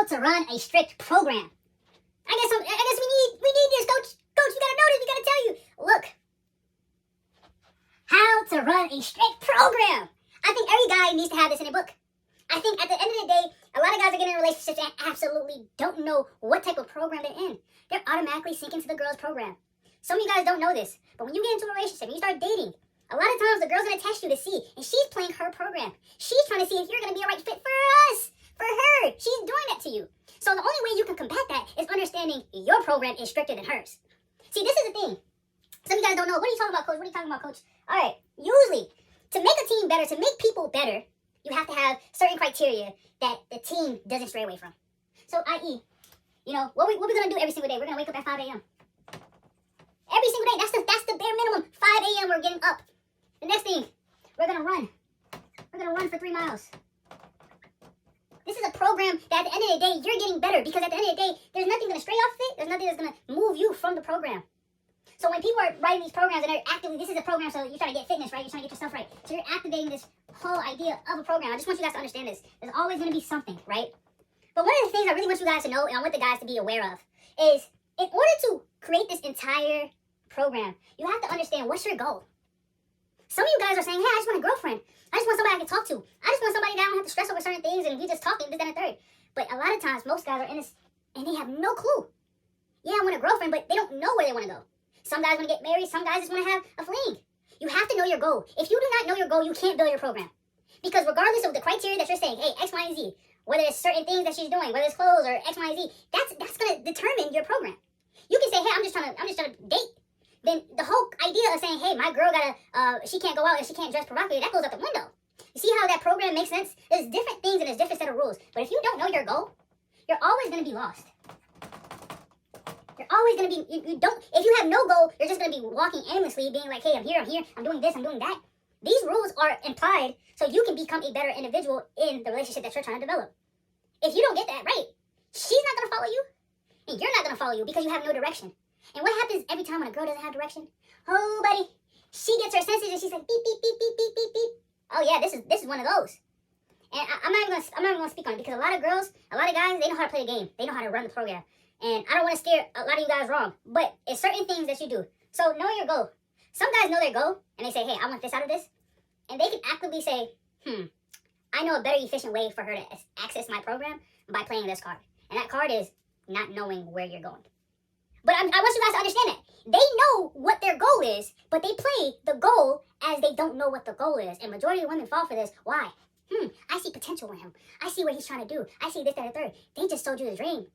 to run a strict program. I guess we need this, coach. Coach, you gotta know this. We gotta tell you. Look, how to run a strict program. I think every guy needs to have this in a book. I think at the end of the day, a lot of guys are getting in relationships and absolutely don't know what type of program they're in. They're automatically sinking to the girl's program. Some of you guys don't know this, but when you get into a relationship and you start dating, a lot of times the girl's gonna test you to see, and she's playing her program. She's trying to see if you're gonna be a right fit for us, for her. She's doing that to you. So the only way you can combat that is understanding your program is stricter than hers. See, this is the thing. Some of you guys don't know. What are you talking about, coach? What are you talking about, coach? All right, usually, to make a team better, to make people better, you have to have certain criteria that the team doesn't stray away from. So, i.e., you know, what we going to do every single day? We're going to wake up at 5 a.m. Every single day. That's the bare minimum. 5 a.m. we're getting up. The next thing, we're going to run. We're going to run for 3 miles. This is a program that at the end of the day, you're getting better, because at the end of the day, there's nothing going to stray off of it. There's nothing that's going to move you from the program. So when people are writing these programs and they're actively, this is a program, so you're trying to get fitness, right? You're trying to get yourself right. So you're activating this whole idea of a program. I just want you guys to understand this. There's always going to be something, right? But one of the things I really want you guys to know, and I want the guys to be aware of, is in order to create this entire program, you have to understand what's your goal. Some of you guys are saying, hey, I just want a girlfriend. I just want somebody I can talk to. I just want somebody that I don't have to stress over certain things and we just talking, this, that, and the third. But a lot of times, most guys are in this and they have no clue. Yeah, I want a girlfriend, but they don't know where they want to go. Some guys want to get married. Some guys just want to have a fling. You have to know your goal. If you do not know your goal, you can't build your program. Because regardless of the criteria that you're saying, hey, X, Y, and Z, whether it's certain things that she's doing, whether it's clothes or X, Y, and Z, that's going to determine your program. You can say, hey, I'm just trying to date. Then the whole idea of saying, hey, my girl she can't go out and she can't dress provocatively, that goes out the window. You see how that program makes sense? There's different things and there's different set of rules. But if you don't know your goal, you're always going to be lost. You're always going to be, if you have no goal, you're just going to be walking aimlessly, being like, hey, I'm here, I'm doing this, I'm doing that. These rules are implied so you can become a better individual in the relationship that you're trying to develop. If you don't get that right, she's not going to follow you, and you're not going to follow you because you have no direction. And what happens every time when a girl doesn't have direction? Oh, buddy, she gets her senses and she's like, beep, beep, beep, beep, beep, beep, beep. Oh, yeah, this is one of those. And I'm not even gonna speak on it because a lot of girls, a lot of guys, they know how to play the game. They know how to run the program. And I don't want to steer a lot of you guys wrong, but it's certain things that you do. So know your goal. Some guys know their goal, and they say, hey, I want this out of this. And they can actively say, I know a better efficient way for her to access my program by playing this card. And that card is not knowing where you're going. But I want you guys to understand that. They know what their goal is, but they play the goal as they don't know what the goal is. And majority of women fall for this. Why? I see potential in him. I see what he's trying to do. I see this, that, and third. They just told you the dream.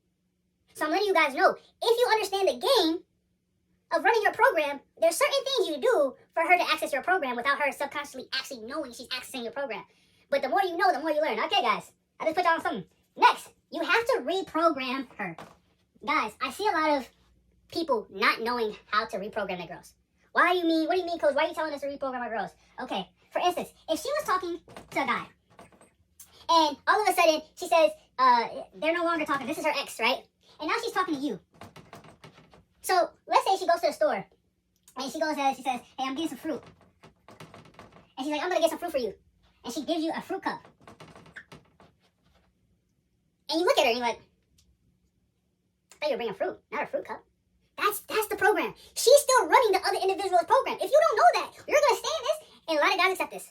So I'm letting you guys know, if you understand the game of running your program, there's certain things you do for her to access your program without her subconsciously actually knowing she's accessing your program. But the more you know, the more you learn. Okay, guys, I just put y'all on something. Next, you have to reprogram her. Guys, I see a lot of people not knowing how to reprogram their girls. What do you mean, coach? Why are you telling us to reprogram our girls? Okay, for instance, if she was talking to a guy, and all of a sudden she says, they're no longer talking. This is her ex, right? And now she's talking to you. So let's say she goes to the store, and she goes and she says, hey, I'm getting some fruit. And she's like, I'm going to get some fruit for you. And she gives you a fruit cup. And you look at her and you're like, I thought you were bringing fruit, not a fruit cup. That's the program. She's still running the other individual's program. If you don't know that, you're going to stay in this, and a lot of guys accept this.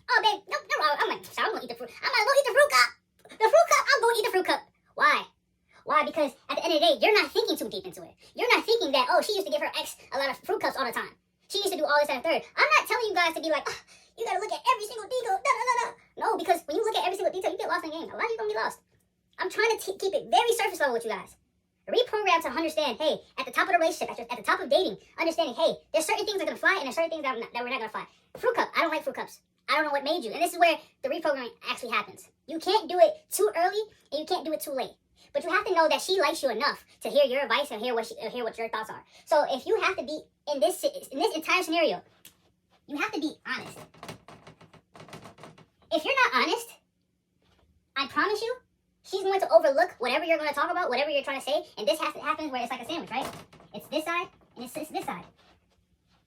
Oh, babe, no, I'm like, I'm going to eat the fruit. I'm going to go eat the fruit cup. The fruit cup, I'm going to eat the fruit cup. Why? Why? Because at the end of the day, you're not thinking too deep into it. You're not thinking that, oh, she used to give her ex a lot of fruit cups all the time. She used to do all this and a third. I'm not telling you guys to be like, oh, you got to look at every single detail. No, because when you look at every single detail, you get lost in the game. A lot of you going to be lost. I'm trying to keep it very surface level with you guys. Reprogram to understand, hey, at the top of the relationship, at the top of dating, understanding, hey, there's certain things that are going to fly and there's certain things that we're not going to fly. Fruit cup, I don't like fruit cups. I don't know what made you. And this is where the reprogramming actually happens. You can't do it too early and you can't do it too late. But you have to know that she likes you enough to hear your advice and hear what your thoughts are. So if you have to be in this entire scenario, you have to be honest. If you're not honest, I promise you, she's going to overlook whatever you're going to talk about, whatever you're trying to say, and this has to happen where it's like a sandwich, right? It's this side and it's this side.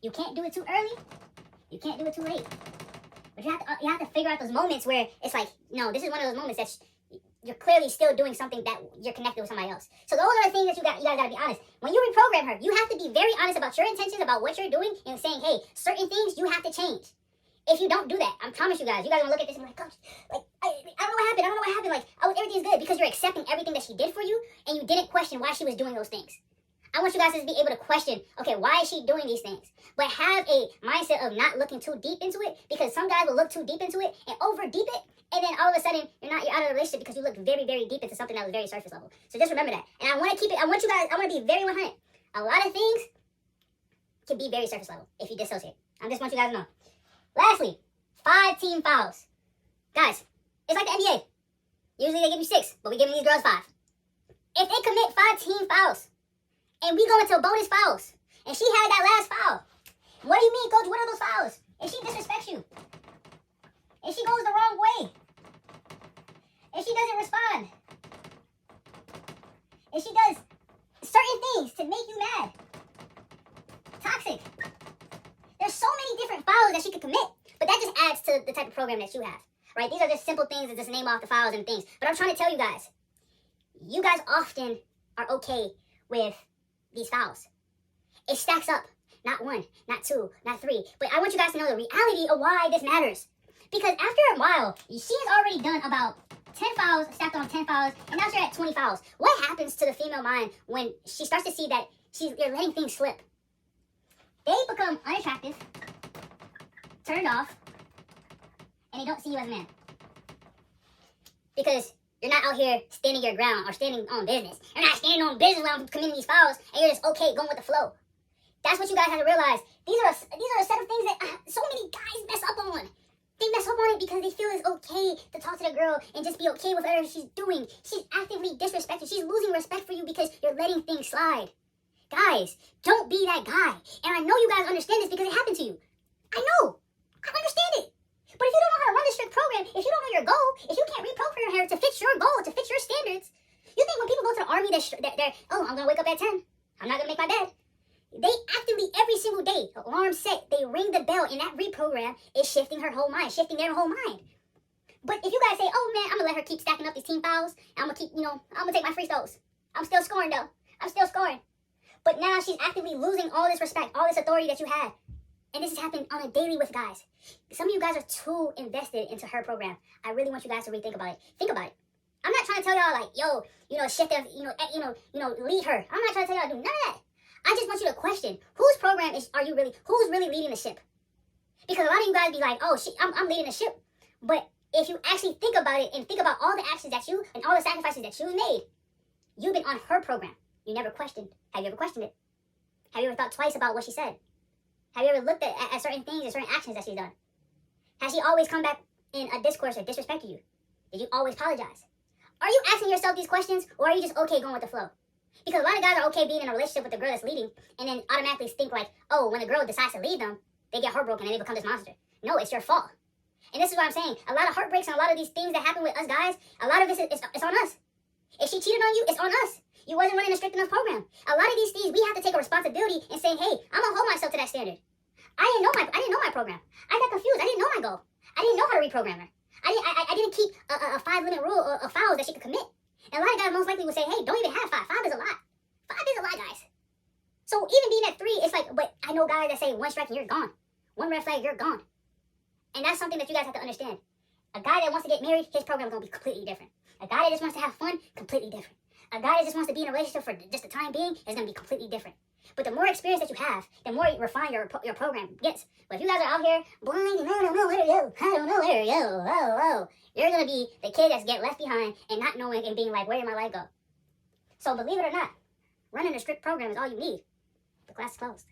You can't do it too early. You can't do it too late. But you have to figure out those moments where it's like, no, this is one of those moments that you're clearly still doing something that you're connected with somebody else. So those are the things that you guys gotta be honest. When you reprogram her, you have to be very honest about your intentions, about what you're doing, and saying, hey, certain things you have to change. If you don't do that, I promise you guys gonna look at this and be like, gosh, like, I don't know what happened. Like, oh, everything's good, because you're accepting everything that she did for you, and you didn't question why she was doing those things. I want you guys to be able to question, okay, why is she doing these things? But have a mindset of not looking too deep into it, because some guys will look too deep into it and over deep it, and then all of a sudden you're out of the relationship because you look very, very deep into something that was very surface level. So just remember that. And I want to be very 100. A lot of things can be very surface level if you dissociate. I just want you guys to know. Lastly, 5 team fouls. Guys, it's like the NBA. Usually they give you 6, but we're giving these girls 5. If they commit 5 team fouls, and we go into bonus fouls, and she had that last foul, what do you mean, coach? What are those fouls? If she disrespects you, if she goes the wrong way, if she doesn't respond, if she does certain things to make you mad, toxic. There's so many different fouls that she could commit, but that just adds to the type of program that you have, right? These are just simple things that just name off the fouls and things. But I'm trying to tell you guys often are okay with these fouls. It stacks up. Not 1, not 2, not 3. But I want you guys to know the reality of why this matters. Because after a while, she has already done about 10 fouls, stacked on 10 fouls, and now you're at 20 fouls. What happens to the female mind when she starts to see that you're letting things slip? They become unattractive, turned off, and they don't see you as a man. Because you're not out here standing your ground or standing on business. You're not standing on business while I'm committing these fouls, and you're just okay going with the flow. That's what you guys have to realize. These are a set of things that so many guys mess up on. They mess up on it because they feel it's okay to talk to the girl and just be okay with whatever she's doing. She's actively disrespecting. She's losing respect for you because you're letting things slide. Guys, don't be that guy. And I know you guys understand this because it happened to you. I know. I understand it. But if you don't know how to run this strict program, if you don't know your goal, if you can't reprogram her to fit your goal, to fit your standards, you think when people go to the army, they're oh, I'm going to wake up at 10. I'm not going to make my bed. They actively, every single day, alarm set, they ring the bell, and that reprogram is shifting her whole mind, shifting their whole mind. But if you guys say, oh man, I'm going to let her keep stacking up these team fouls, I'm going to keep, I'm going to take my free throws. I'm still scoring though. I'm still scoring. But now she's actively losing all this respect, all this authority that you had. And this is happening on a daily with guys. Some of you guys are too invested into her program. I really want you guys to rethink about it. Think about it. I'm not trying to tell y'all like, yo, shift them, lead her. I'm not trying to tell y'all to do none of that. I just want you to question whose program who's really leading the ship? Because a lot of you guys be like, oh, I'm leading the ship. But if you actually think about it and think about all the actions that you and all the sacrifices that you've made, you've been on her program. You never questioned. Have you ever questioned it? Have you ever thought twice about what she said? Have you ever looked at certain things and certain actions that she's done? Has she always come back in a discourse or disrespected you? Did you always apologize? Are you asking yourself these questions, or are you just okay going with the flow? Because a lot of guys are okay being in a relationship with the girl that's leading, and then automatically think like, oh, when the girl decides to leave them, they get heartbroken and they become this monster. No, it's your fault. And this is what I'm saying. A lot of heartbreaks and a lot of these things that happen with us guys, a lot of this it's on us. If she cheated on you, it's on us. You wasn't running a strict enough program. A lot of these things, we have to take a responsibility and say, hey, I'm going to hold myself to that standard. I didn't know my program. I got confused. I didn't know my goal. I didn't know how to reprogram her. I didn't keep a 5-limit rule of fouls that she could commit. And a lot of guys most likely would say, hey, don't even have 5. 5 is a lot. 5 is a lot, guys. So even being at 3, it's like, but I know guys that say 1 strike and you're gone. 1 red flag, you're gone. And that's something that you guys have to understand. A guy that wants to get married, his program is going to be completely different. A guy that just wants to have fun, completely different. A guy that just wants to be in a relationship for just the time being is going to be completely different. But the more experience that you have, the more refined your program gets. But if you guys are out here blind and I don't know where to go, I don't know where to go, you're going to be the kid that's getting left behind and not knowing and being like, where did my life go? So believe it or not, running a strict program is all you need. The class is closed.